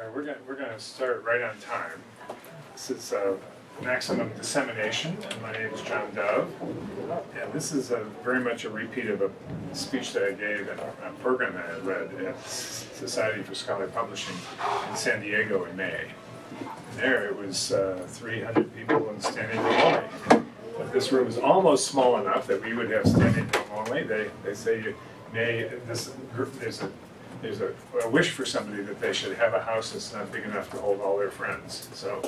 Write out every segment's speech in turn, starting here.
All right, we're gonna start right on time. This is maximum dissemination, and my name is John Dove, and this is very much a repeat of a speech that I gave at a program that I led at Society for Scholarly Publishing in San Diego in May. And there it was 300 people in standing room only. But this room is almost small enough that we would have standing room only. They say you may, this group, there's a wish for somebody that they should have a house that's not big enough to hold all their friends. So,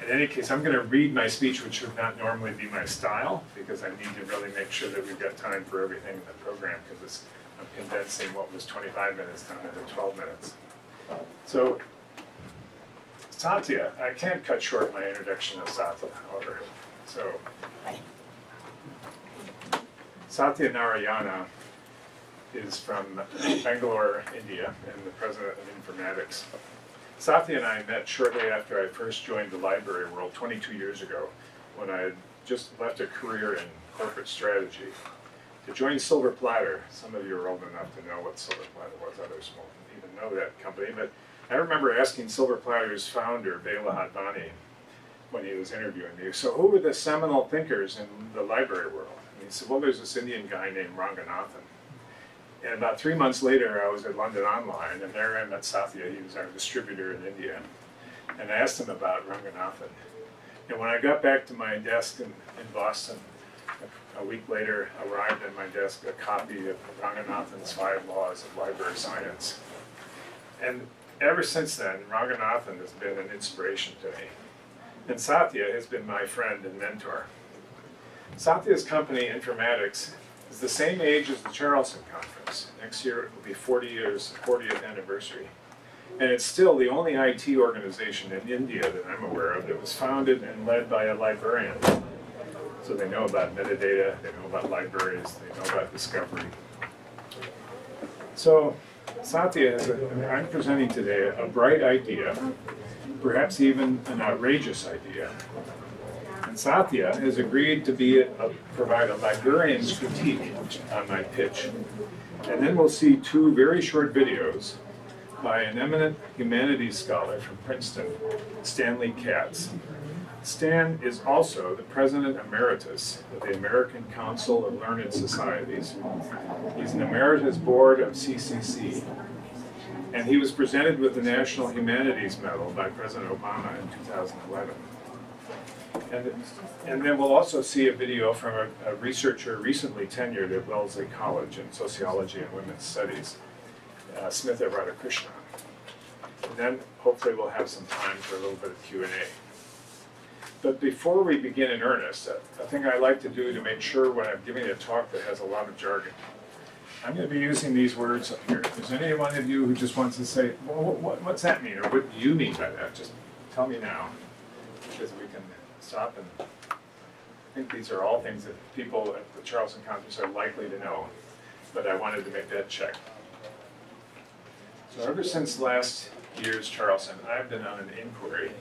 in any case, I'm going to read my speech, which would not normally be my style, because I need to really make sure that we've got time for everything in the program, because I'm condensing what was 25 minutes down into 12 minutes. So, Satya, I can't cut short my introduction of Satya, however. So, Sathyanarayana is from Bangalore, India, and the president of Informatics. Satya and I met shortly after I first joined the library world 22 years ago, when I had just left a career in corporate strategy to join Silver Platter. Some of you are old enough to know what Silver Platter was, others won't even know that company, but I remember asking Silver Platter's founder, Bela Hadvani, when he was interviewing me, so who were the seminal thinkers in the library world? And he said, well, there's this Indian guy named Ranganathan. And about 3 months later, I was at London Online, and there I met Satya. He was our distributor in India. And I asked him about Ranganathan. And when I got back to my desk in Boston, a week later, arrived at my desk a copy of Ranganathan's 5 Laws of Library Science. And ever since then, Ranganathan has been an inspiration to me. And Satya has been my friend and mentor. Satya's company, Informatics, is the same age as the Charleston Conference. Next year it will be 40th anniversary. And it's still the only IT organization in India that I'm aware of that was founded and led by a librarian. So they know about metadata, they know about libraries, they know about discovery. So Satya is, I'm presenting today a bright idea, perhaps even an outrageous idea. And Satya has agreed to provide a librarian's critique on my pitch. And then we'll see 2 very short videos by an eminent humanities scholar from Princeton, Stanley Katz. Stan is also the President Emeritus of the American Council of Learned Societies. He's an Emeritus Board of CCC. And he was presented with the National Humanities Medal by President Obama in 2011. And then we'll also see a video from a researcher recently tenured at Wellesley College in Sociology and Women's Studies, Smitha Radhakrishnan. And then hopefully we'll have some time for a little bit of Q&A. But before we begin in earnest, a thing I like to do to make sure when I'm giving a talk that has a lot of jargon, I'm going to be using these words up here. If there's any one of you who just wants to say, well, what's that mean, or what do you mean by that? Just tell me now, because we can stop. And I think these are all things that people at the Charleston Conference are likely to know, but I wanted to make that check. So ever since last year's Charleston, I've been on an inquiry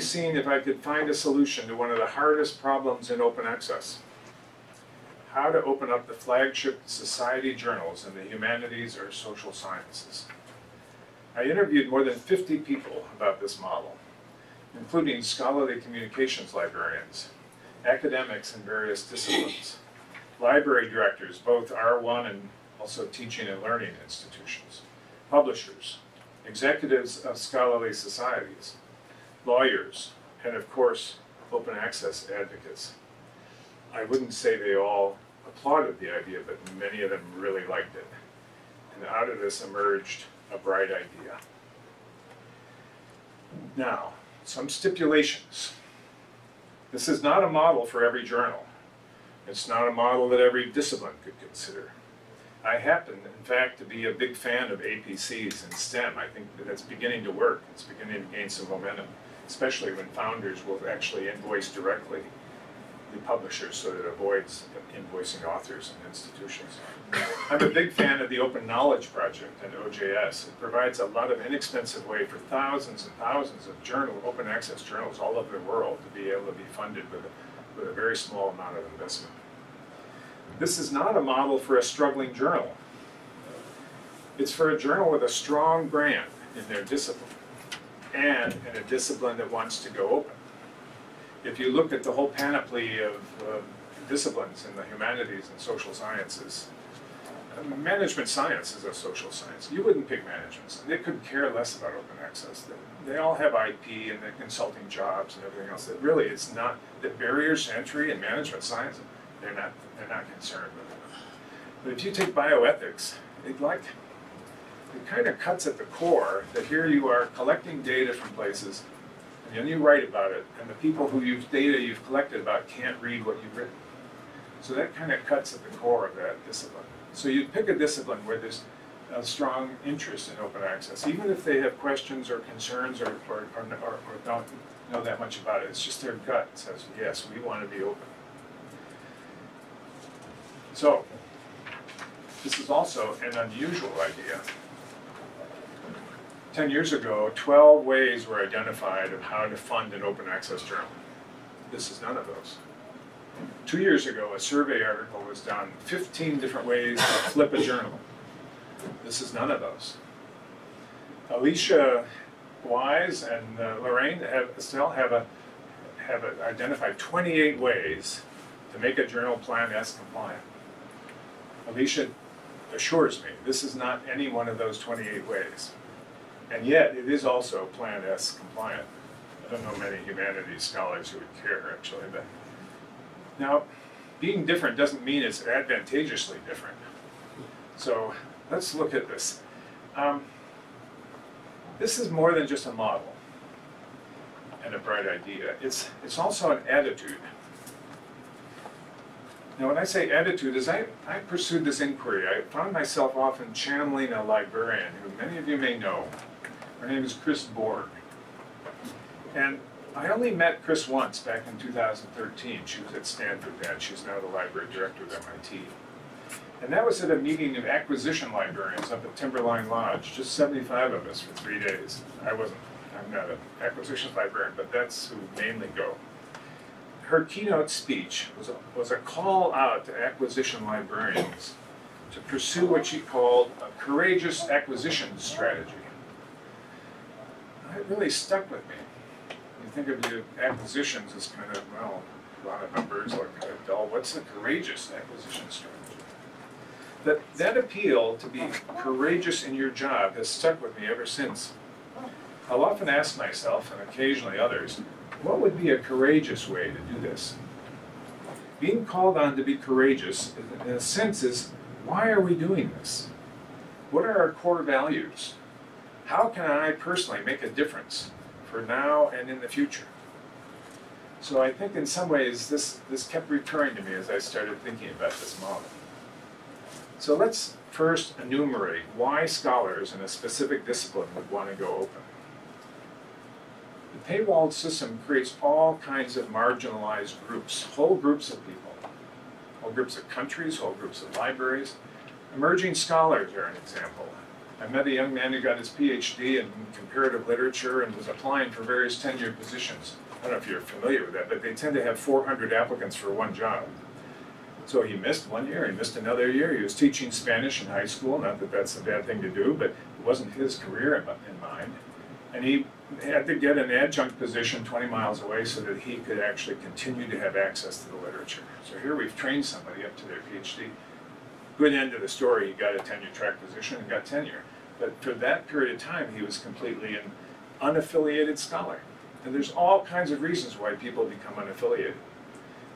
seeing if I could find a solution to one of the hardest problems in open access: how to open up the flagship society journals in the humanities or social sciences. I interviewed more than 50 people about this model, including scholarly communications librarians, academics in various disciplines, library directors, both R1 and also teaching and learning institutions, publishers, executives of scholarly societies, lawyers, and of course, open access advocates. I wouldn't say they all applauded the idea, but many of them really liked it. And out of this emerged a bright idea. Now, some stipulations. This is not a model for every journal. It's not a model that every discipline could consider. I happen, in fact, to be a big fan of APCs in STEM. I think that it's beginning to work. It's beginning to gain some momentum, especially when founders will actually invoice directly the publishers so that it avoids invoicing authors and institutions. I'm a big fan of the Open Knowledge Project and OJS. It provides a lot of inexpensive way for thousands and thousands of open access journals all over the world to be able to be funded with a very small amount of investment. This is not a model for a struggling journal. It's for a journal with a strong brand in their discipline, and in a discipline that wants to go open. If you look at the whole panoply of disciplines in the humanities and social sciences, management science is a social science. You wouldn't pick management. They couldn't care less about open access. They all have IP and the consulting jobs and everything else. That really, it's not the barriers to entry in management science. They're not concerned with it. But if you take bioethics, it kind of cuts at the core that here you are collecting data from places, and then you write about it, and the people data you've collected about can't read what you've written. So that kind of cuts at the core of that discipline. So you pick a discipline where there's a strong interest in open access, even if they have questions or concerns or don't know that much about it. It's just their gut says, yes, we want to be open. So this is also an unusual idea. 10 years ago, 12 ways were identified of how to fund an open access journal. This is none of those. 2 years ago, a survey article was done, 15 different ways to flip a journal. This is none of those. Alicia Wise and Lorraine have identified 28 ways to make a journal Plan S compliant. Alicia assures me this is not any one of those 28 ways. And yet, it is also Plan S compliant. I don't know many humanities scholars who would care, actually. But now, being different doesn't mean it's advantageously different. So let's look at this. This is more than just a model and a bright idea. It's also an attitude. Now, when I say attitude, as I pursued this inquiry, I found myself often channeling a librarian who many of you may know. Her name is Chris Borg. And I only met Chris once back in 2013. She was at Stanford then. She's now the library director at MIT. And that was at a meeting of acquisition librarians up at Timberline Lodge, just 75 of us for 3 days. I'm not an acquisitions librarian, but that's who mainly go. Her keynote speech was a call out to acquisition librarians to pursue what she called a courageous acquisition strategy. It really stuck with me. You think of the acquisitions as kind of, well, a lot of numbers, like kind of dull. What's the courageous acquisition strategy? That appeal to be courageous in your job has stuck with me ever since. I'll often ask myself, and occasionally others, what would be a courageous way to do this? Being called on to be courageous, in a sense, is why are we doing this? What are our core values? How can I personally make a difference for now and in the future? So I think in some ways this kept recurring to me as I started thinking about this model. So let's first enumerate why scholars in a specific discipline would want to go open. The paywalled system creates all kinds of marginalized groups, whole groups of people, whole groups of countries, whole groups of libraries. Emerging scholars are an example. I met a young man who got his PhD in comparative literature and was applying for various tenure positions. I don't know if you're familiar with that, but they tend to have 400 applicants for one job. So he missed 1 year, he missed another year. He was teaching Spanish in high school, not that that's a bad thing to do, but it wasn't his career in mind. And he had to get an adjunct position 20 miles away so that he could actually continue to have access to the literature. So here we've trained somebody up to their PhD. Good end of the story, he got a tenure track position and got tenure. But for that period of time, he was completely an unaffiliated scholar. And there's all kinds of reasons why people become unaffiliated.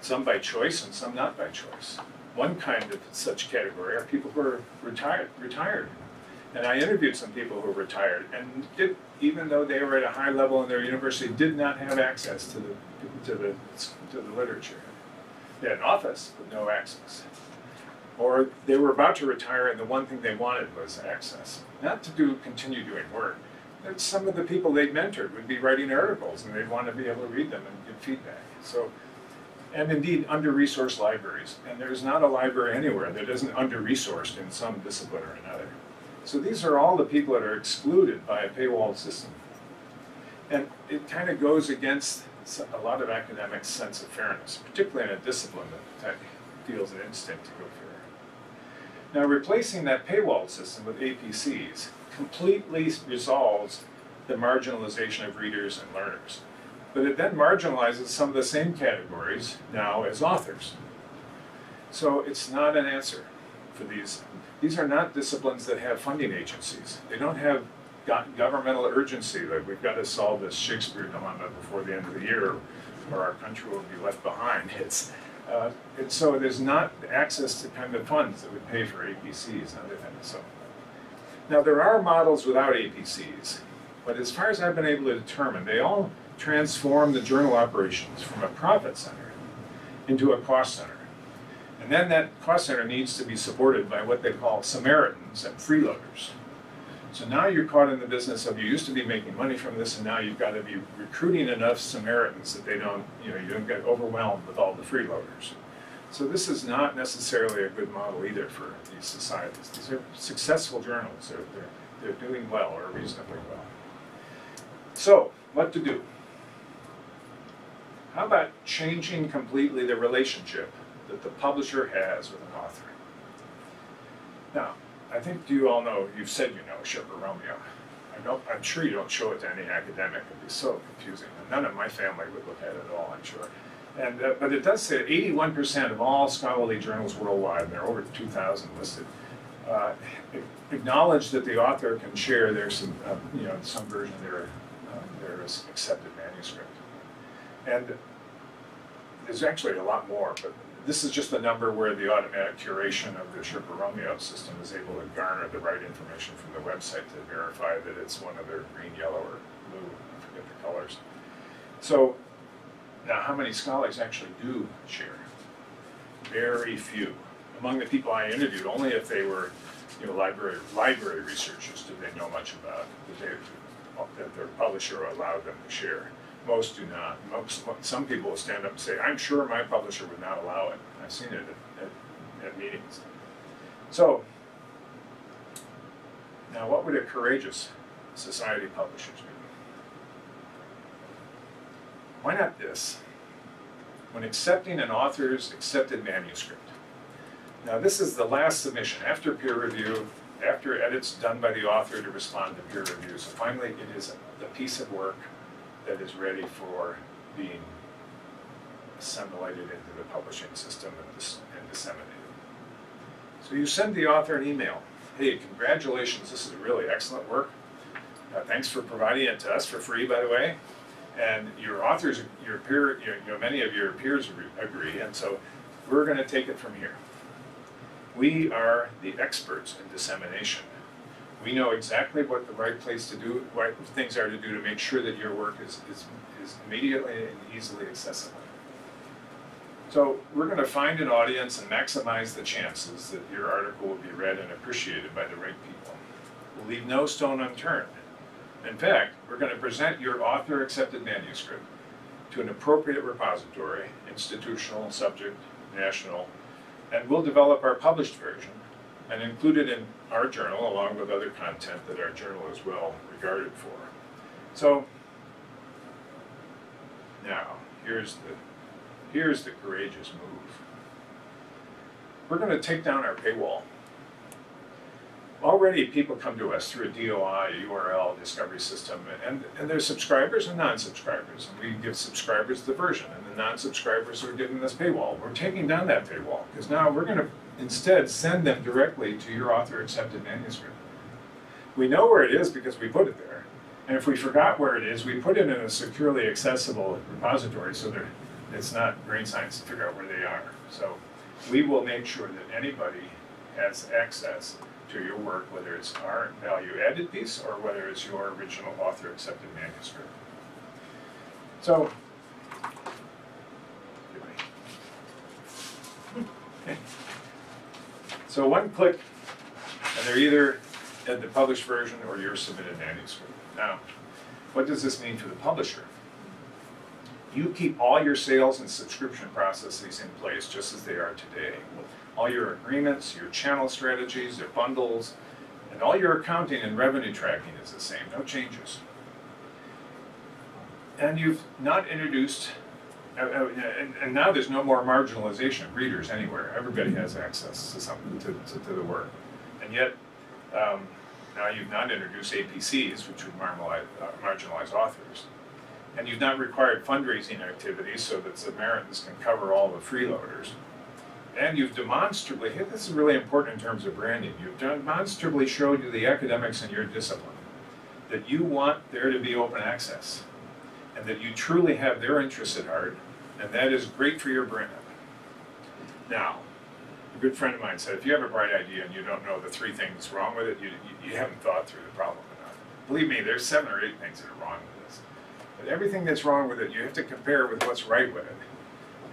Some by choice and some not by choice. One kind of such category are people who are retired. And I interviewed some people who were retired and even though they were at a high level in their university, did not have access to the literature. They had an office, but no access. Or they were about to retire and the one thing they wanted was access. Not to continue doing work. But some of the people they'd mentored would be writing articles and they'd want to be able to read them and give feedback. So, and indeed, under-resourced libraries. And there's not a library anywhere that isn't under-resourced in some discipline or another. So these are all the people that are excluded by a paywalled system. And it kind of goes against a lot of academics' sense of fairness, particularly in a discipline that feels an instinct to go fair. Now, replacing that paywall system with APCs completely resolves the marginalization of readers and learners. But it then marginalizes some of the same categories now as authors. So it's not an answer for these. These are not disciplines that have funding agencies. They don't have governmental urgency, like we've got to solve this Shakespeare dilemma before the end of the year or our country will be left behind. And so there's not access to kind of funds that would pay for APCs and other things. So now there are models without APCs, but as far as I've been able to determine, they all transform the journal operations from a profit center into a cost center. And then that cost center needs to be supported by what they call Samaritans and freeloaders. So now you're caught in the business of, you used to be making money from this, and now you've got to be recruiting enough Samaritans that they don't, you don't get overwhelmed with all the freeloaders. So this is not necessarily a good model either for these societies. These are successful journals. They're doing well, or reasonably well. So, what to do? How about changing completely the relationship that the publisher has with an author? Now, I think you all know, you've said you know Sugar Romeo. I'm sure you don't show it to any academic. It'd be so confusing. And none of my family would look at it at all, I'm sure. And, but it does say that 81% of all scholarly journals worldwide, and there are over 2,000 listed, acknowledge that the author can share their some version of their accepted manuscript. And there's actually a lot more, but this is just a number where the automatic curation of the Sherpa Romeo system is able to garner the right information from the website to verify that it's one of their green, yellow, or blue, I forget the colors. So now how many scholars actually do share? Very few. Among the people I interviewed, only if they were library researchers did they know much about that their publisher allowed them to share. Most do not. Some people will stand up and say, I'm sure my publisher would not allow it. I've seen it at meetings. So, now what would a courageous society of publishers do? Why not this? When accepting an author's accepted manuscript. Now this is the last submission after peer review, after edits done by the author to respond to peer review. So finally it is the piece of work that is ready for being assimilated into the publishing system and disseminated. So you send the author an email. Hey, congratulations, this is really excellent work. Thanks for providing it to us for free, by the way. And your authors, many of your peers agree, and so we're going to take it from here. We are the experts in dissemination. We know exactly what the right place to do, what things are to do to make sure that your work is immediately and easily accessible. So we're going to find an audience and maximize the chances that your article will be read and appreciated by the right people. We'll leave no stone unturned. In fact, we're going to present your author-accepted manuscript to an appropriate repository, institutional, subject, national, and we'll develop our published version and include it in our journal along with other content that our journal is well regarded for. So now, here's the courageous move. We're going to take down our paywall. Already people come to us through a DOI, a URL, discovery system, and there's subscribers and non-subscribers. And we give subscribers the version, and the non-subscribers are given this paywall. We're taking down that paywall, because now we're going to instead send them directly to your author-accepted manuscript. We know where it is because we put it there. And if we forgot where it is, we put it in a securely accessible repository so that it's not brain science to figure out where they are. So we will make sure that anybody has access to your work, whether it's our value-added piece or whether it's your original author-accepted manuscript. So, so one click, and they're either at the published version or your submitted manuscript. Now, what does this mean for the publisher? You keep all your sales and subscription processes in place just as they are today. All your agreements, your channel strategies, your bundles, and all your accounting and revenue tracking is the same, no changes. And you've not introduced and now there's no more marginalization of readers anywhere. Everybody has access to something, to the work. And yet, now you've not introduced APCs, which would marginalize authors. And you've not required fundraising activities so that Samaritans can cover all the freeloaders. And you've demonstrably, this is really important in terms of branding, you've demonstrably showed you the academics in your discipline that you want there to be open access and that you truly have their interests at heart, and that is great for your brand. Now, a good friend of mine said, if you have a bright idea and you don't know the 3 things wrong with it, you haven't thought through the problem enough. Believe me, there's 7 or 8 things that are wrong with this. But everything that's wrong with it, you have to compare with what's right with it.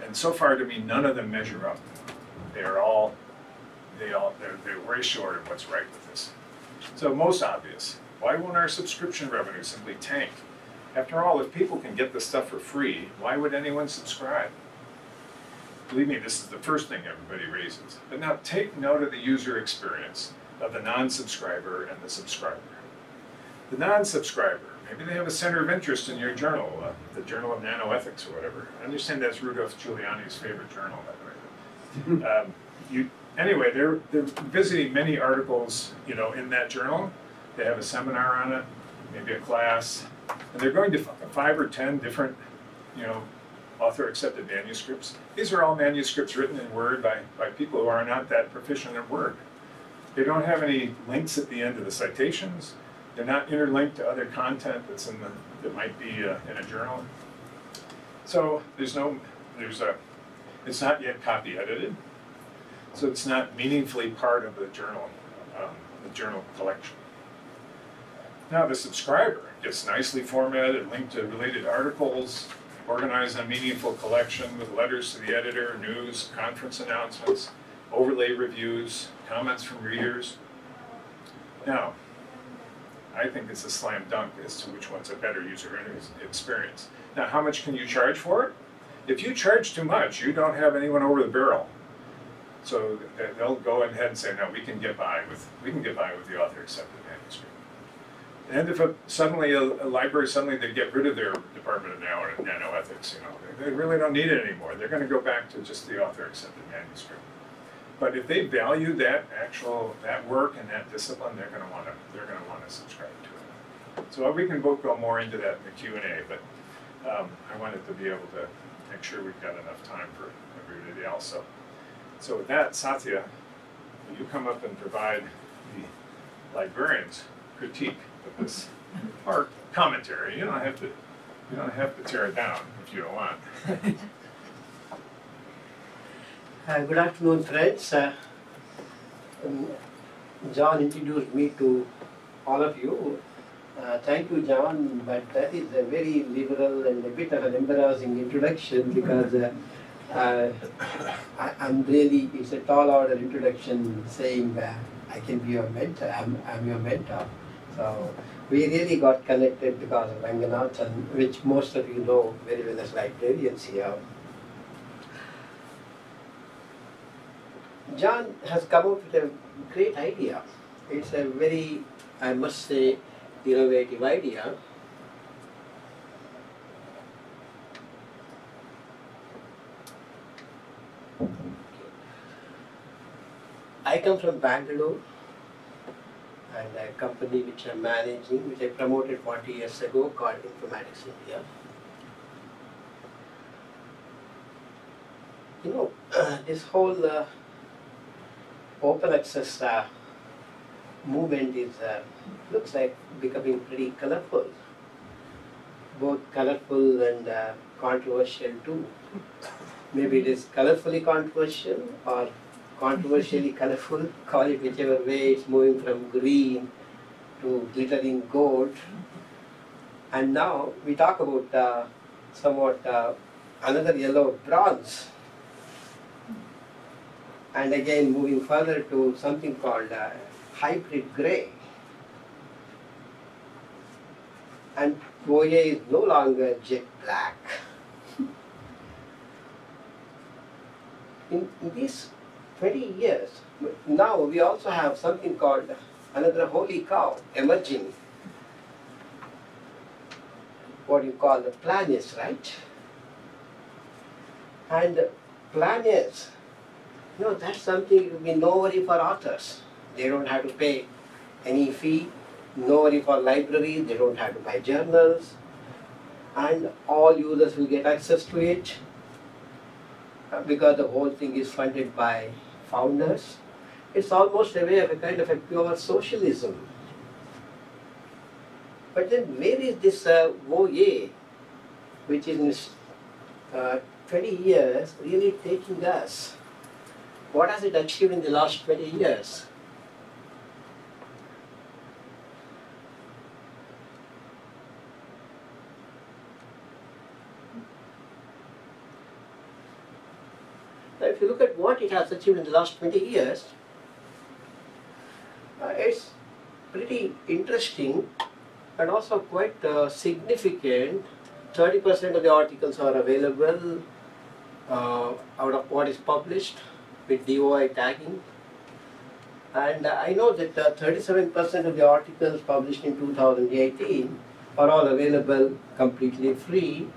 And so far, to me, none of them measure up. They're way short of what's right with this. So most obvious, why won't our subscription revenue simply tank? After all, if people can get this stuff for free, why would anyone subscribe? Believe me, this is the first thing everybody raises. But now take note of the user experience of the non-subscriber and the subscriber. The non-subscriber, maybe they have a center of interest in your journal, the Journal of Nanoethics or whatever. I understand that's Rudolph Giuliani's favorite journal, by the way. Anyway, they're visiting many articles, in that journal. They have a seminar on it, maybe a class, and they're going to 5 or 10 different, author-accepted manuscripts. These are all manuscripts written in Word by people who are not that proficient in Word. They don't have any links at the end of the citations. They're not interlinked to other content that might be in a journal. So it's not yet copy edited. So it's not meaningfully part of the journal collection. Now the subscriber gets nicely formatted, linked to related articles, organized a meaningful collection with letters to the editor, news, conference announcements, overlay reviews, comments from readers. Now, I think it's a slam dunk as to which one's a better user experience. Now, how much can you charge for it? If you charge too much, you don't have anyone over the barrel. So they'll go ahead and say, no, we can get by with the author-accepted manuscript. And if suddenly a library they get rid of their department of nanoethics, they really don't need it anymore. They're going to go back to just the author-accepted manuscript. But if they value that work and that discipline, they're going to want to subscribe to it. So we can both go more into that in the Q&A, but I wanted to be able to make sure we've got enough time for everybody else. So with that, Satya, will you come up and provide the librarian's critique of this, or commentary? You don't have to tear it down if you don't want. Good afternoon, friends. John introduced me to all of you. Thank you, John, but that is a very liberal and a bit of an embarrassing introduction because I'm really, it's a tall order introduction saying I can be your mentor, I'm your mentor. So we really got connected because of Ranganathan, which most of you know very well as librarians here. John has come up with a great idea. It's a very, I must say, innovative idea. I come from Bangalore, and a company which I'm managing, which I promoted 40 years ago, called Informatics India. This whole open access movement looks like becoming pretty colorful, both colorful and controversial too. Maybe it is colorfully controversial or controversially colorful, call it whichever way. It's moving from green to glittering gold. And now we talk about somewhat another yellow bronze. And again moving further to something called hybrid grey. And OA is no longer jet black. In these 20 years, now we also have something called another holy cow emerging. What you call the planets, right? And planners, that's something it will be no worry for authors. They don't have to pay any fee, no worry for library, they don't have to buy journals, and all users will get access to it because the whole thing is funded by founders. It's almost a way of a kind of a pure socialism. But then where is this OA, which is in 20 years really taking us? What has it achieved in the last 20 years? Now, if you look at what it has achieved in the last 20 years, it's pretty interesting and also quite significant. 30% of the articles are available out of what is published with DOI tagging. And I know that 37% of the articles published in 2018 are all available completely free,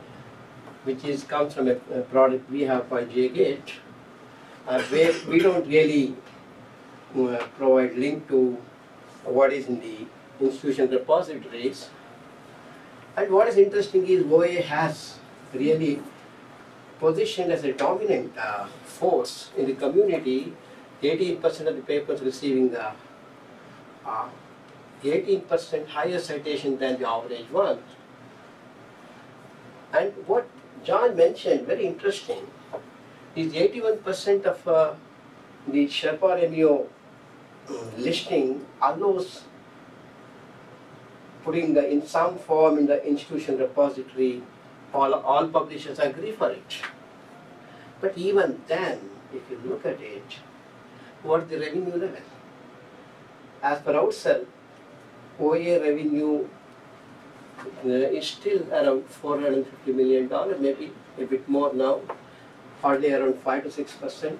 which comes from a product we have called JGate, where we don't really provide link to what is in the institution repositories. And what is interesting is OA has really positioned as a dominant force in the community. 18% of the papers receiving the 18% higher citation than the average one. And what John mentioned, very interesting, is 81% of the Sherpa Remio listing allows putting in some form in the institution repository. All publishers agree for it. But even then, if you look at it, what's the revenue level? As per outsell, OA revenue is still around $450 million, maybe a bit more now, hardly around 5 to 6%.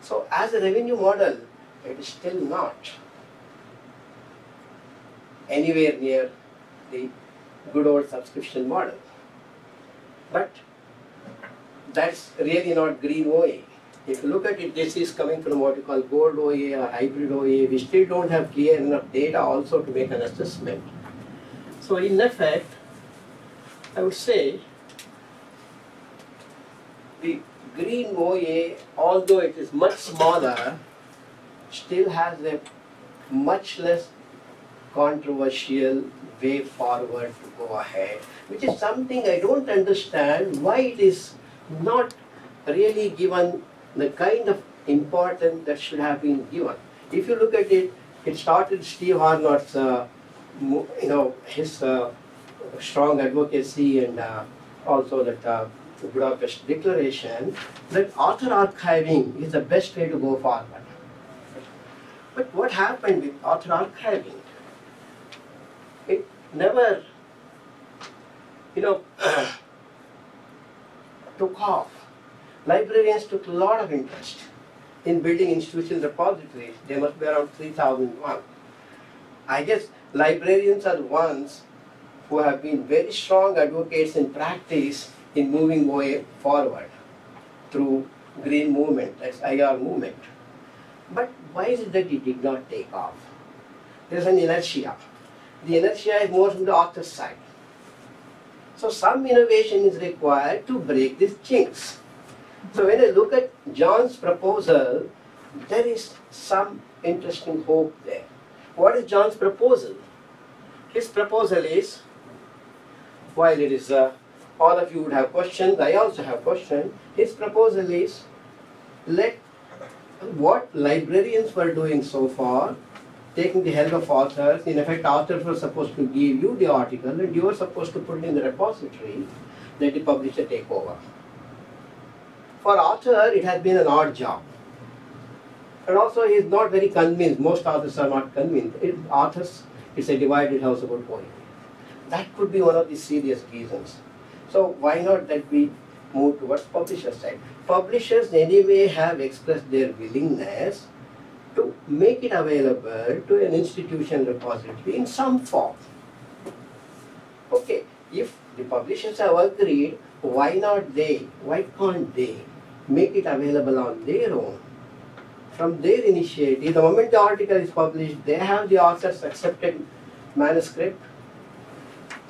So as a revenue model, it is still not anywhere near the good old subscription model. But that's really not green OA. If you look at it, this is coming from what you call gold OA or hybrid OA. We still don't have clear enough data also to make an assessment. So in effect, I would say the green OA, although it is much smaller, still has a much less controversial way forward to go ahead, which is something I don't understand why it is not really given the kind of importance that should have been given. If you look at it, it started Steve Harnot's, his strong advocacy and also that Budapest Declaration that author archiving is the best way to go forward. But what happened with author archiving? It never, took off. Librarians took a lot of interest in building institutional repositories. There must be around 3,001. I guess librarians are the ones who have been very strong advocates in practice in moving OA forward through green movement, that's IR movement. But why is it that it did not take off? There's an inertia. The inertia is more from the author's side. So some innovation is required to break these chinks. So when I look at John's proposal, there is some interesting hope there. What is John's proposal? His proposal is, while it is, all of you would have questions, I also have questions, his proposal is, let what librarians were doing so far, taking the help of authors, in effect authors were supposed to give you the article and you were supposed to put it in the repository, let the publisher take over. For author, it has been an odd job. And also he is not very convinced, most authors are not convinced. Authors, it's a divided house about poetry. That could be one of the serious reasons. So why not that we move towards publisher side? Publishers anyway have expressed their willingness to make it available to an institution repository in some form. Okay, if the publishers have agreed, why can't they make it available on their own? From their initiative, the moment the article is published, they have the author's accepted manuscript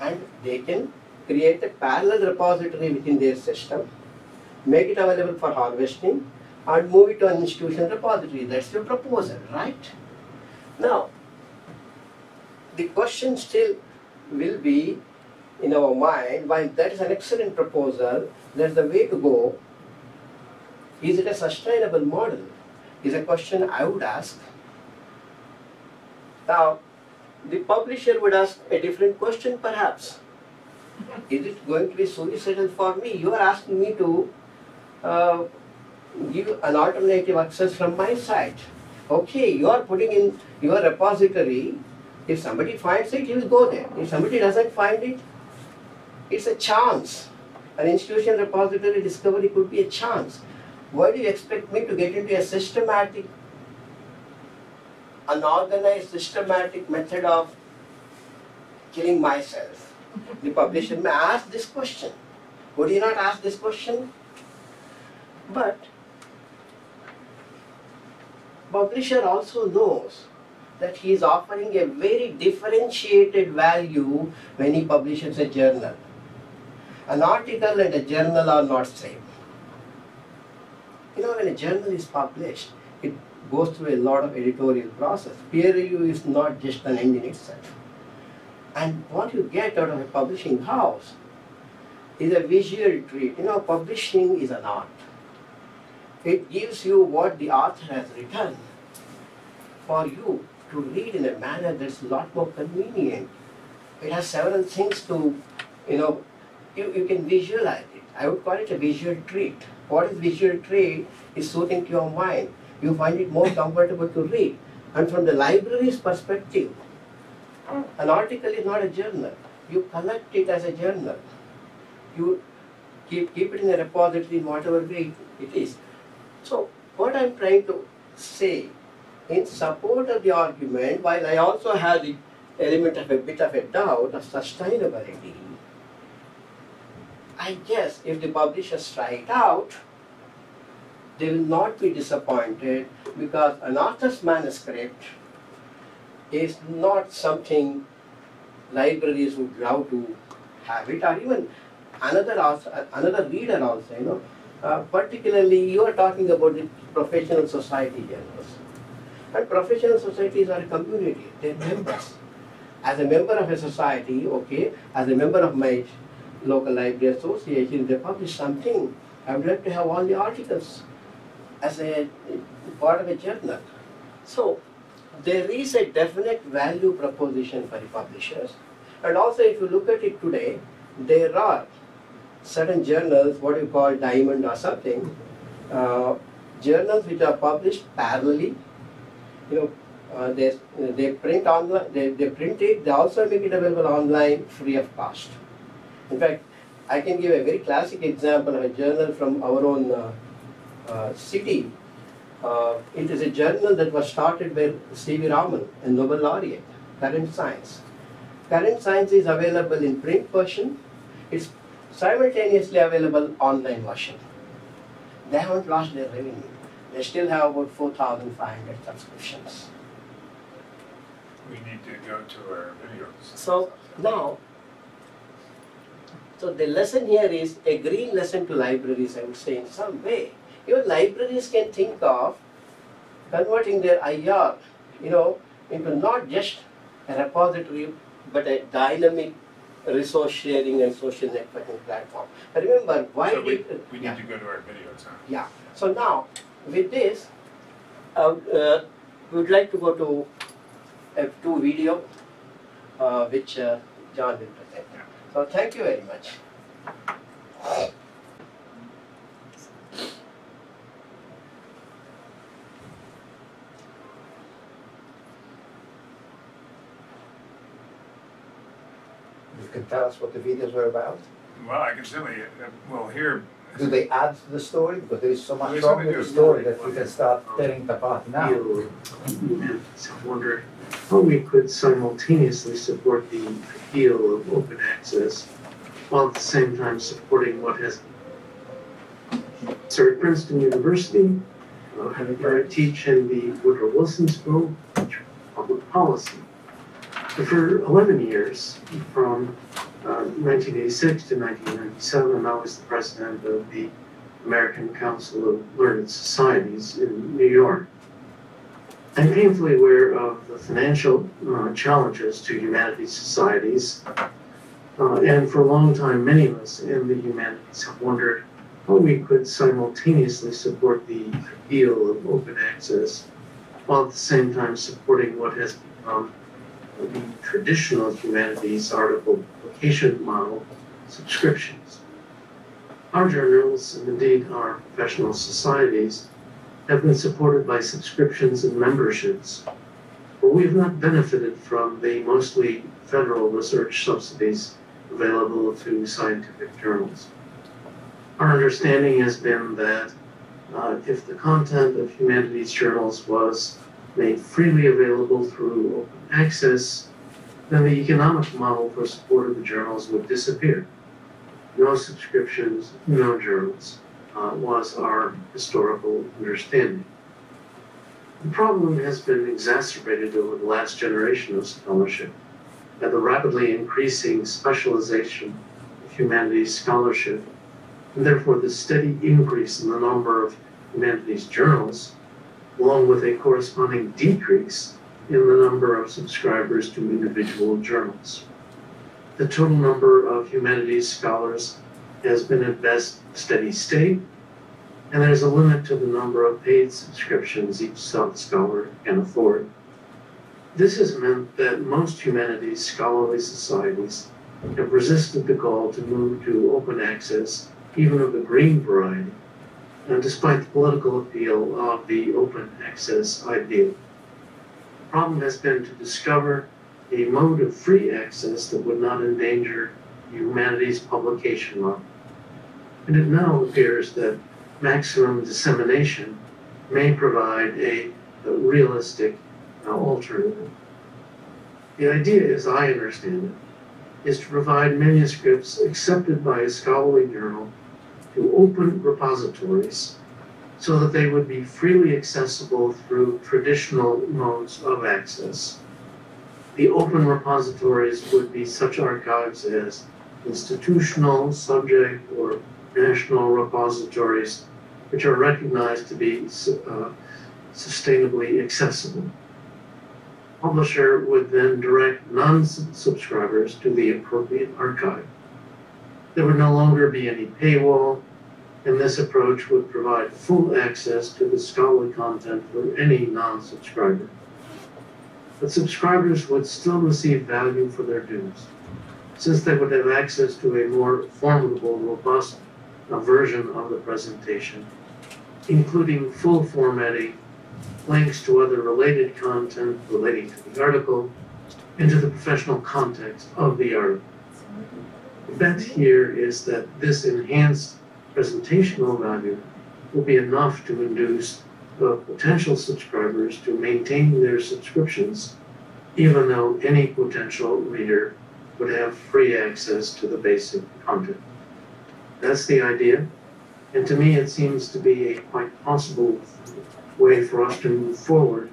and they can create a parallel repository within their system, make it available for harvesting and move it to an institutional repository. That's the proposal, right? Now, the question still will be in our mind, while that is an excellent proposal, that's the way to go. Is it a sustainable model? Is a question I would ask. Now, the publisher would ask a different question perhaps. Is it going to be suicidal for me? You are asking me to give an alternative access from my side. Okay, you are putting in your repository. If somebody finds it, he will go there. If somebody doesn't find it, it's a chance. An institutional repository discovery could be a chance. Why do you expect me to get into a systematic, unorganized, systematic method of killing myself? The publisher may ask this question. Would he not ask this question? But publisher also knows that he is offering a very differentiated value when he publishes a journal. An article and a journal are not same. You know, when a journal is published, it goes through a lot of editorial process. Peer review is not just an end in itself. And what you get out of a publishing house is a visual treat. You know, publishing is an art. It gives you what the author has written for you to read in a manner that's a lot more convenient. It has several things to, you can visualize it. I would call it a visual treat. What is visual treat is soothing to your mind. You find it more comfortable to read. And from the library's perspective, an article is not a journal. You collect it as a journal. You keep it in a repository in whatever way it is. So what I'm trying to say in support of the argument, while I also have the element of a bit of a doubt of sustainability, I guess if the publishers try it out, they will not be disappointed because an author's manuscript is not something libraries would love to have it, or even another reader also, particularly you are talking about the professional society journals. And professional societies are a community, they're members. As a member of a society, okay, as a member of my local library association, they publish something. I would like to have all the articles as a part of a journal. So there is a definite value proposition for the publishers. And also if you look at it today, there are certain journals, what you call diamond or something, journals which are published parallelly. They print online, they print it, they also make it available online free of cost. In fact, I can give a very classic example of a journal from our own city. It is a journal that was started by C.V. Raman, a Nobel laureate, Current Science. Current Science is available in print version. It's simultaneously available online version. They haven't lost their revenue. They still have about 4,500 subscriptions. We need to go to our videos. So now, so the lesson here is a green lesson to libraries, I would say, in some way. Even libraries can think of converting their IR, into not just a repository, but a dynamic resource sharing and social networking platform. Remember, why so we need to go to our videos, huh? Yeah. So now, with this, we would like to go to F2 video, which John will present. Yeah. So thank you very much. You can tell us what the videos were about? Well, I can certainly, here. Do they add to the story? Because there is so much There's wrong something with the to- story that we can start tearing it apart now. So I wonder how we could simultaneously support the appeal of open access while at the same time supporting what has. So at Princeton University, where I teach in the Woodrow Wilson School of Public Policy. And for 11 years, from 1986 to 1997, I was the president of the American Council of Learned Societies in New York. I'm painfully aware of the financial challenges to humanities societies, and for a long time, many of us in the humanities have wondered how we could simultaneously support the ideal of open access while at the same time supporting what has become the traditional humanities article publication model, subscriptions. Our journals, and indeed our professional societies, have been supported by subscriptions and memberships, but we have not benefited from the mostly federal research subsidies available to scientific journals. Our understanding has been that if the content of humanities journals was made freely available through open access, then the economic model for support of the journals would disappear. No subscriptions, no journals, was our historical understanding. The problem has been exacerbated over the last generation of scholarship by the rapidly increasing specialization of humanities scholarship, and therefore the steady increase in the number of humanities journals, along with a corresponding decrease in the number of subscribers to individual journals. The total number of humanities scholars has been at best steady state, and there's a limit to the number of paid subscriptions each scholar can afford. This has meant that most humanities scholarly societies have resisted the call to move to open access, even of the green variety, despite the political appeal of the open access ideal. The problem has been to discover a mode of free access that would not endanger humanities publication model. And it now appears that maximum dissemination may provide a realistic alternative. The idea, as I understand it, is to provide manuscripts accepted by a scholarly journal to open repositories so that they would be freely accessible through traditional modes of access. The open repositories would be such archives as institutional, subject, or national repositories, which are recognized to be sustainably accessible. Publisher would then direct non-subscribers to the appropriate archive. There would no longer be any paywall, and this approach would provide full access to the scholarly content for any non-subscriber. But subscribers would still receive value for their dues, since they would have access to a more formidable, robust version of the presentation, including full formatting, links to other related content relating to the article, and to the professional context of the article. The bet here is that this enhanced presentational value will be enough to induce the potential subscribers to maintain their subscriptions, even though any potential reader would have free access to the basic content. That's the idea, and to me it seems to be a quite possible way for us to move forward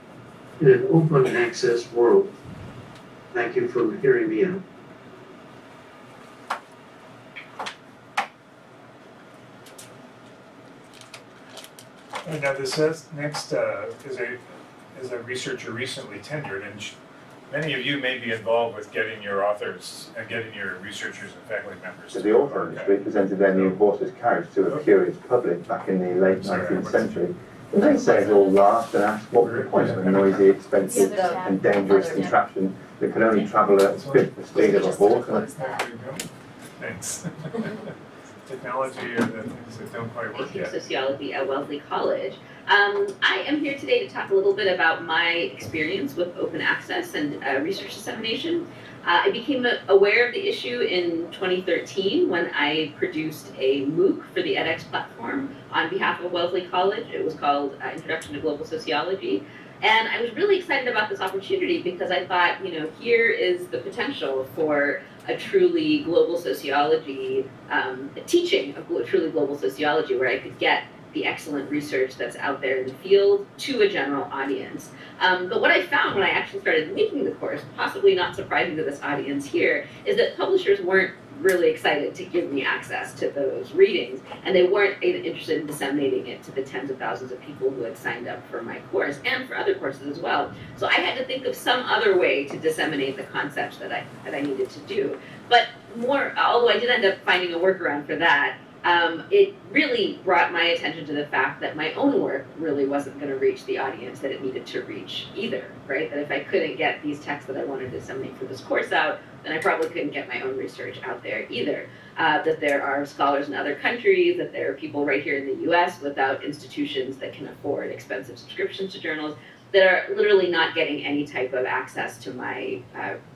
in an open access world. Thank you for hearing me out. And now this next is a researcher recently tenured, and many of you may be involved with getting your authors and getting your researchers and faculty members. So the author industry presented their new horse's carriage to a curious public back in the late 19th century. And they say it all laughed and asked what was the point of a noisy, expensive and dangerous contraption that can only travel at the speed of a horse. Thanks. Technology and the things that don't quite work yet. Sociology at Wellesley College. I am here today to talk a little bit about my experience with open access and research dissemination. I became aware of the issue in 2013 when I produced a MOOC for the edX platform on behalf of Wellesley College. It was called Introduction to Global Sociology. And I was really excited about this opportunity because I thought, you know, here is the potential for a truly global sociology, teaching of truly global sociology, where I could get the excellent research that's out there in the field to a general audience. But what I found when I actually started making the course, possibly not surprising to this audience here, is that publishers weren't really excited to give me access to those readings, and they weren't interested in disseminating it to the tens of thousands of people who had signed up for my course and for other courses as well. So I had to think of some other way to disseminate the concepts that I needed to do. But although I did end up finding a workaround for that, it really brought my attention to the fact that my own work really wasn't going to reach the audience that it needed to reach either, right? That if I couldn't get these texts that I wanted to disseminate for this course out, then I probably couldn't get my own research out there either. That there are scholars in other countries, that there are people right here in the US without institutions that can afford expensive subscriptions to journals, that are literally not getting any type of access to my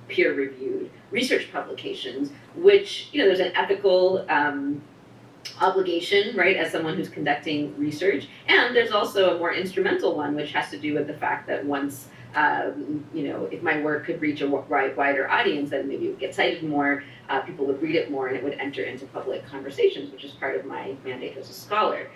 peer-reviewed research publications, which, there's an ethical obligation, right, as someone who's conducting research, and there's also a more instrumental one, which has to do with the fact that once, if my work could reach a wider audience, then maybe it would get cited more, people would read it more, and it would enter into public conversations, which is part of my mandate as a scholar.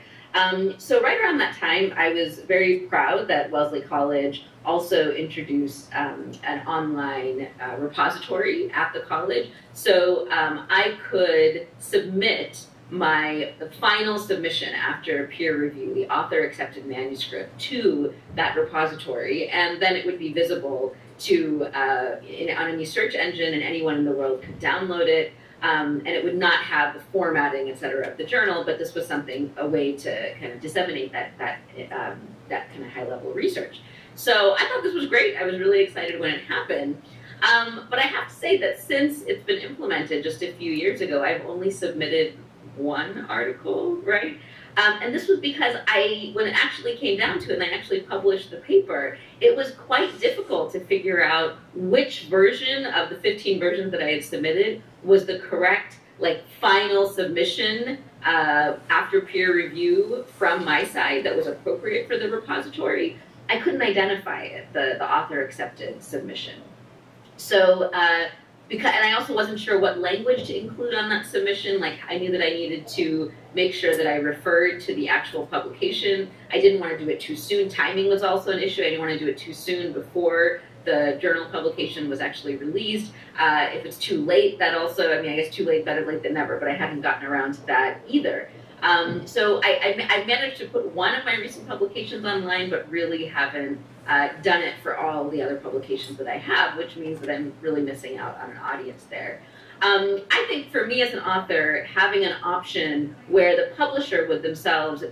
So right around that time, I was very proud that Wellesley College also introduced an online repository at the college, so I could submit the final submission after peer review, the author-accepted manuscript, to that repository, and then it would be visible to on any search engine, and anyone in the world could download it, and it would not have the formatting, etc., of the journal, but this was a way to kind of disseminate that kind of high-level research. So I thought this was great. I was really excited when it happened. But I have to say that since it's been implemented just a few years ago, I've only submitted one article, right? And this was because when it actually came down to it and I actually published the paper, it was quite difficult to figure out which version of the 15 versions that I had submitted was the correct, final submission after peer review from my side that was appropriate for the repository. I couldn't identify it, the author-accepted submission. So, and I also wasn't sure what language to include on that submission. I knew that I needed to make sure that I referred to the actual publication. I didn't want to do it too soon. Timing was also an issue. I didn't want to do it too soon before the journal publication was actually released. If it's too late, that also, I guess too late, better late than never, but I hadn't gotten around to that either. So I've managed to put one of my recent publications online, but really haven't done it for all the other publications that I have, which means that I'm really missing out on an audience there. I think for me as an author, having an option where the publisher would themselves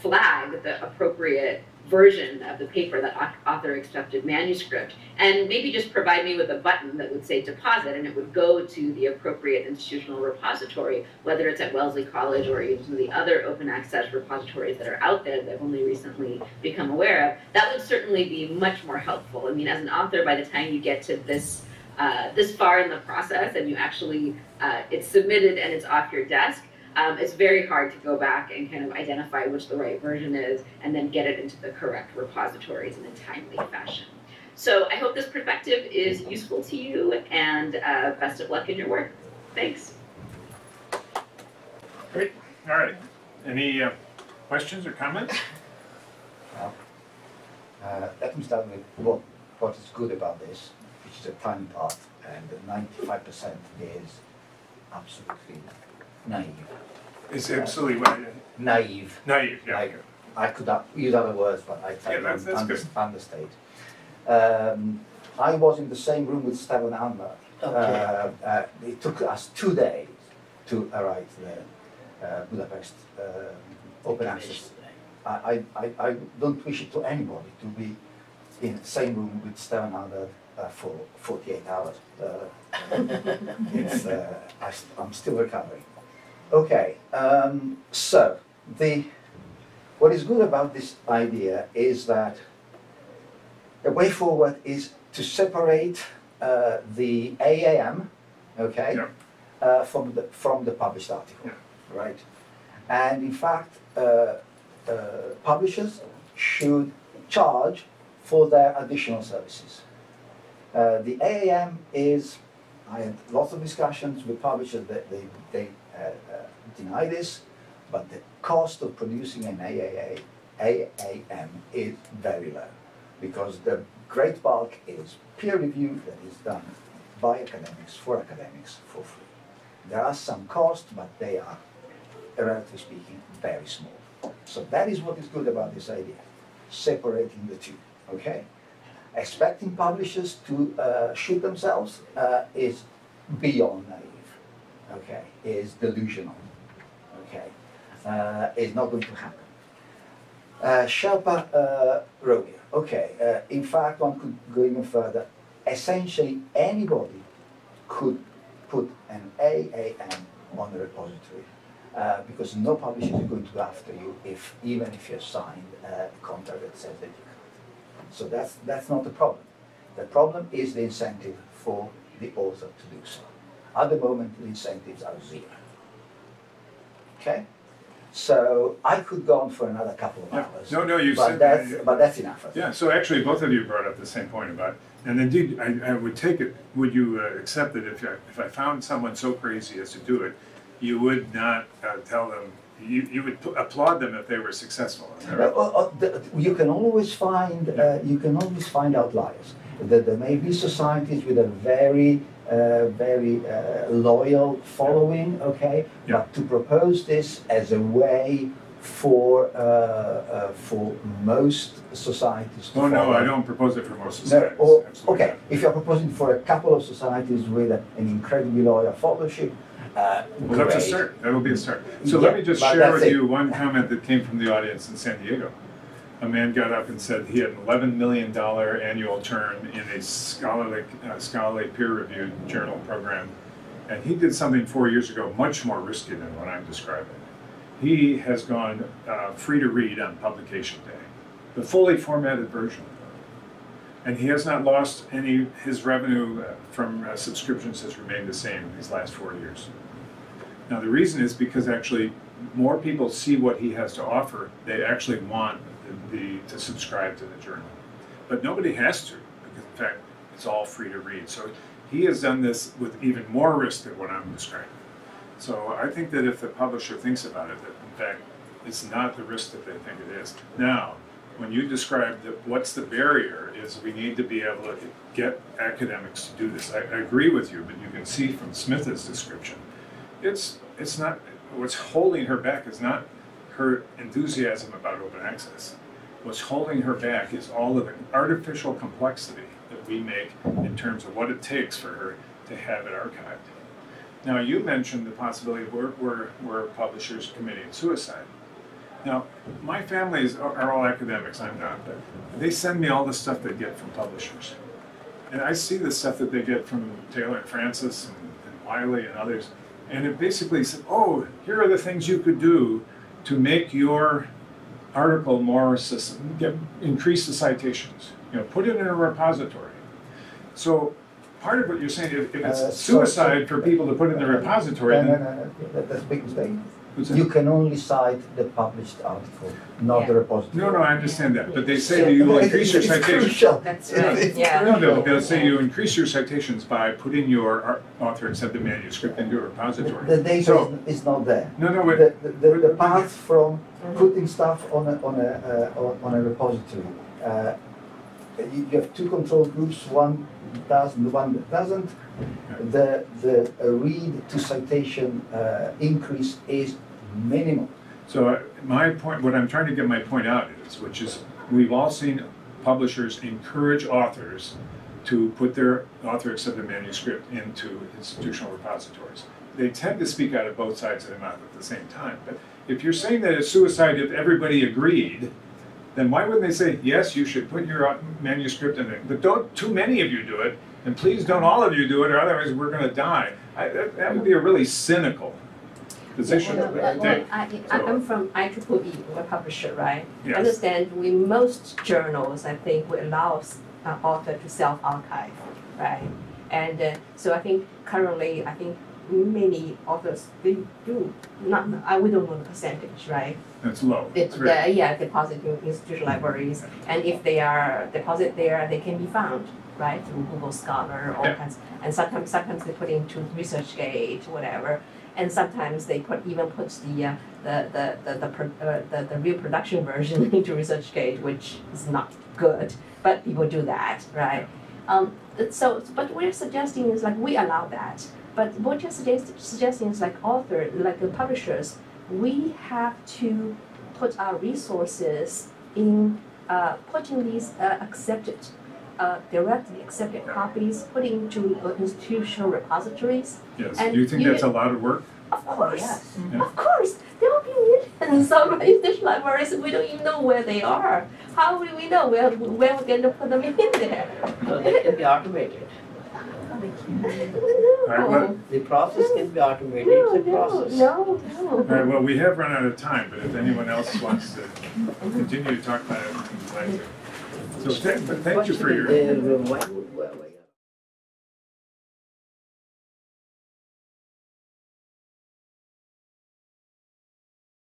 flag the appropriate version of the paper, that author-accepted manuscript, and maybe just provide me with a button that would say deposit, and it would go to the appropriate institutional repository, whether it's at Wellesley College or even some of the other open access repositories that are out there that I've only recently become aware of. That would certainly be much more helpful. As an author, by the time you get to this far in the process and you actually, it's submitted and it's off your desk, it's very hard to go back and kind of identify which the right version is and then get it into the correct repositories in a timely fashion. So I hope this perspective is useful to you, and best of luck in your work. Thanks. Great. All right. Any questions or comments? Let me start with what is good about this, which is a tiny part, and 95% is absolutely naive. It's absolutely what? Naive. Naive, yeah. I could use other words, but I try to understate. I was in the same room with Sathyanarayana. Okay. It took us 2 days to arrive there, Budapest open access. I don't wish it to anybody to be in the same room with Sathyanarayana for 48 hours. I'm still recovering. Okay, so what is good about this idea is that the way forward is to separate the AAM, okay, yeah, from the published article, yeah, right? And in fact, publishers should charge for their additional services. The AAM is I had lots of discussions with publishers that they deny this, but the cost of producing an AAM is very low, because the great bulk is peer review that is done by academics for free. There are some costs, but they are, relatively speaking, very small. So that is what is good about this idea, separating the two, okay? Expecting publishers to shoot themselves is beyond naive, okay? Is delusional, okay? Is not going to happen. Sherpa wrote here, okay, in fact, one could go even further. Essentially, anybody could put an AAM on the repository, because no publisher is going to go after you even if you signed a contract that says that you can't. So that's not the problem. The problem is the incentive for the author to do so. At the moment, the incentives are zero. Okay? So I could go on for another couple of hours. No, you but said but that's enough. Yeah. So actually, both of you brought up the same point about, and indeed, I would take it. Would you accept that if I found someone so crazy as to do it, you would not tell them? You would applaud them if they were successful. You can always find outliers. There may be societies with a very loyal following, okay? Yeah. But to propose this as a way for most societies to follow. No, I don't propose it for most societies. No, okay, if you're proposing for a couple of societies with an incredibly loyal followership, well, that's a start. That'll be a start. So yeah, let me just share with you one comment that came from the audience in San Diego. A man got up and said he had an $11 million annual term in a scholarly peer-reviewed journal program, and he did something 4 years ago much more risky than what I'm describing. He has gone free to read on publication day, the fully formatted version. And he has not lost any, his revenue from subscriptions has remained the same these last 4 years. Now the reason is because actually more people see what he has to offer, they actually want to subscribe to the journal. But nobody has to, because in fact it's all free to read. So he has done this with even more risk than what I'm describing. So I think that if the publisher thinks about it, that in fact it's not the risk that they think it is. Now, when you describe what's the barrier is we need to be able to get academics to do this. I agree with you, but you can see from Smitha's description, it's not, what's holding her back is not her enthusiasm about open access. What's holding her back is all of the artificial complexity that we make in terms of what it takes for her to have it archived. Now, you mentioned the possibility of where publishers committing suicide. Now, my families are all academics, I'm not, but they send me all the stuff they get from publishers. And I see the stuff that they get from Taylor and Francis and Wiley and others, and it basically said, oh, here are the things you could do to make your article more, increase the citations. You know, put it in a repository. So part of what you're saying, if it's suicide for people to put in the repository, no, that's a big mistake. You can only cite the published article, not the repository. No, I understand that, but they say that you will increase your citations. That's right. Yeah. No, they'll say you increase your citations by putting your author accepted manuscript into a repository. The data is not there. No, the path from putting stuff on a repository. You have two control groups. One does and one that doesn't. The read to citation increase is minimal. So my point, what I'm trying to get my point out is, which is we've all seen publishers encourage authors to put their author-accepted manuscript into institutional repositories. They tend to speak out of both sides of their mouth at the same time. But if you're saying that it's suicide if everybody agreed, then why wouldn't they say, yes, you should put your manuscript in there, but don't too many of you do it, and please don't all of you do it, or otherwise we're going to die. That would be a really cynical position. I'm from IEEE, we're a publisher, right? Yes. I understand with most journals, I think we allow author to self-archive, right? And so I think currently, many authors, they do not, we don't know the percentage, right? It's low. It's deposit in institutional libraries, and if they are deposited there, they can be found, right, through Google Scholar, all kinds. And sometimes they put into ResearchGate, whatever, and sometimes they even put the real production version into ResearchGate, which is not good, but people do that, right? So, but what we're suggesting is like we allow that, but what you're suggesting is like the publishers, we have to put our resources in putting these directly accepted copies, putting into institutional repositories. Yes. Do you think that's a lot of work? Of course. Yes. Yeah. Of course. There will be millions of institutional libraries. We don't even know where they are. How will we know where we're going to put them in there? So they can be automated. No. The process can be automated. It's a process. No. All right, well, we have run out of time, but if anyone else wants to continue to talk about it, I'm glad to. So, but thank you for your...